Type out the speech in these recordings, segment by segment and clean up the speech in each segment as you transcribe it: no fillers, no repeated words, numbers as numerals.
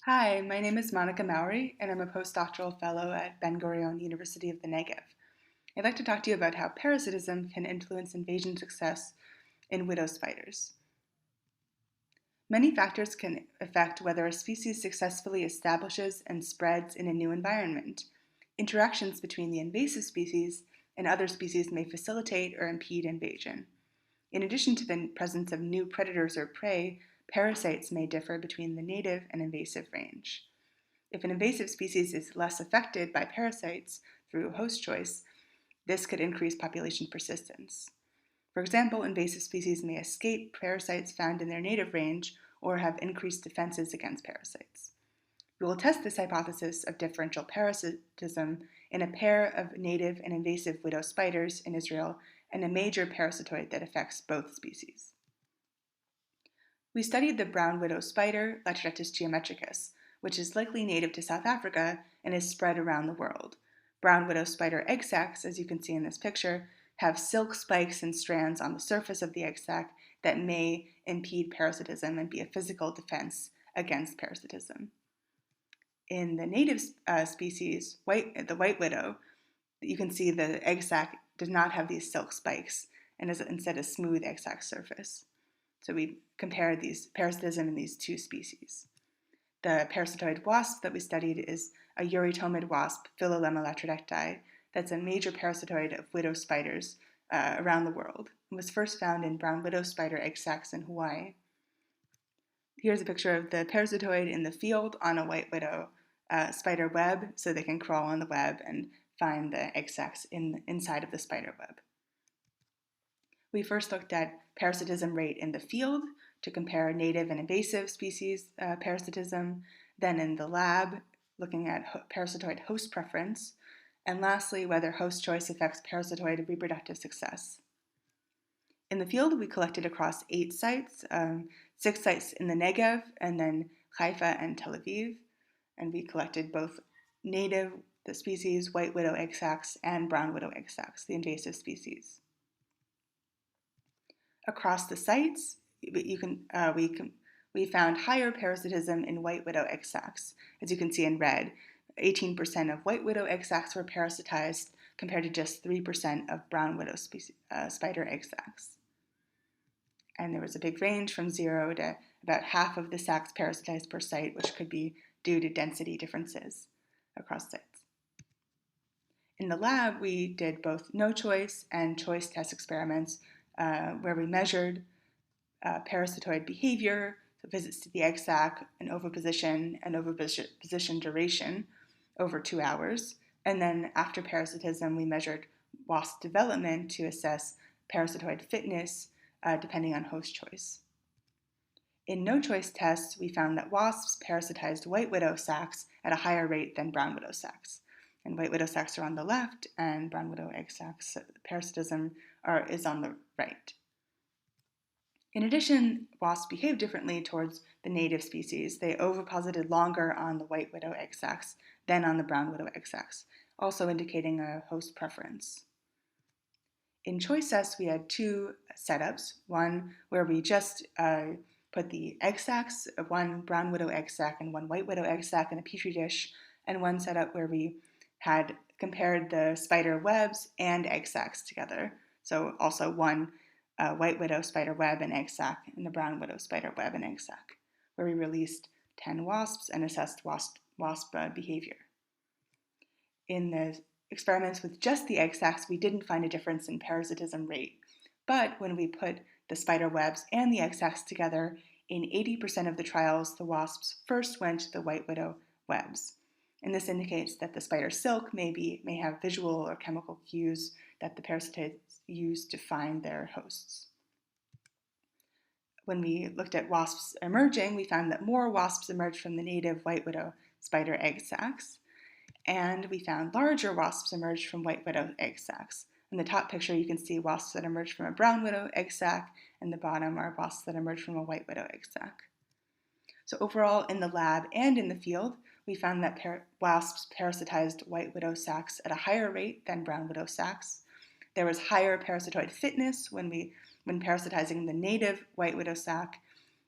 Hi, my name is Monica Mowery, and I'm a postdoctoral fellow at Ben-Gurion, University of the Negev. I'd like to talk to you about how parasitism can influence invasion success in widow spiders. Many factors can affect whether a species successfully establishes and spreads in a new environment. Interactions between the invasive species and other species may facilitate or impede invasion. In addition to the presence of new predators or prey, parasites may differ between the native and invasive range. If an invasive species is less affected by parasites through host choice, this could increase population persistence. For example, invasive species may escape parasites found in their native range or have increased defenses against parasites. We will test this hypothesis of differential parasitism in a pair of native and invasive widow spiders in Israel and a major parasitoid that affects both species. We studied the brown widow spider, Latrodectus geometricus, which is likely native to South Africa and is spread around the world. Brown widow spider egg sacs, as you can see in this picture, have silk spikes and strands on the surface of the egg sac that may impede parasitism and be a physical defense against parasitism. In the native species, the white widow, you can see the egg sac does not have these silk spikes and is instead a smooth egg sac surface. So we compared these parasitism in these two species. The parasitoid wasp that we studied is a eurytomid wasp, Philolemma latrodecti, that's a major parasitoid of widow spiders around the world. It was first found in brown widow spider egg sacs in Hawaii. Here's a picture of the parasitoid in the field on a white widow spider web, so they can crawl on the web and find the egg sacs inside of the spider web. We first looked at parasitism rate in the field to compare native and invasive species parasitism, then in the lab, looking at parasitoid host preference, and lastly, whether host choice affects parasitoid reproductive success. In the field, we collected across 8 sites, 6 sites in the Negev, and then Haifa and Tel Aviv, and we collected both native, the species, white widow egg sacs, and brown widow egg sacs, the invasive species. Across the sites, we found higher parasitism in white widow egg sacs. As you can see in red, 18% of white widow egg sacs were parasitized compared to just 3% of brown widow spider egg sacs. And there was a big range from 0 to about half of the sacs parasitized per site, which could be due to density differences across sites. In the lab, we did both no choice and choice test experiments where we measured parasitoid behavior, so visits to the egg sac, and oviposition duration over 2 hours. And then after parasitism, we measured wasp development to assess parasitoid fitness depending on host choice. In no-choice tests, we found that wasps parasitized white widow sacs at a higher rate than brown widow sacs. And white widow sacs are on the left, and brown widow egg sacs parasitism is on the right. In addition, wasps behave differently towards the native species. They oviposited longer on the white widow egg sacs than on the brown widow egg sacs, also indicating a host preference. In choice tests, we had 2 setups, one where we just put the egg sacs, one brown widow egg sac and one white widow egg sac in a petri dish, and one setup where we had compared the spider webs and egg sacs together. So also one white widow spider web and egg sac and the brown widow spider web and egg sac, where we released 10 wasps and assessed wasp behavior. In the experiments with just the egg sacs, we didn't find a difference in parasitism rate. But when we put the spider webs and the egg sacs together, in 80% of the trials, the wasps first went to the white widow webs. And this indicates that the spider silk may have visual or chemical cues that the parasitoids use to find their hosts. When we looked at wasps emerging, we found that more wasps emerged from the native white widow spider egg sacs, and we found larger wasps emerged from white widow egg sacs. In the top picture, you can see wasps that emerged from a brown widow egg sac, and the bottom are wasps that emerged from a white widow egg sac. So overall, in the lab and in the field, we found that wasps parasitized white widow sacs at a higher rate than brown widow sacs. There was higher parasitoid fitness when parasitizing the native white widow sac,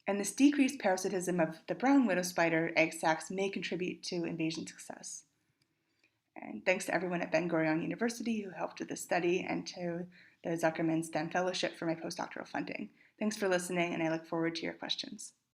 And this decreased parasitism of the brown widow spider egg sacs may contribute to invasion success. And thanks to everyone at Ben-Gurion University who helped with this study, and to the Zuckerman STEM Fellowship for my postdoctoral funding. Thanks for listening, and I look forward to your questions.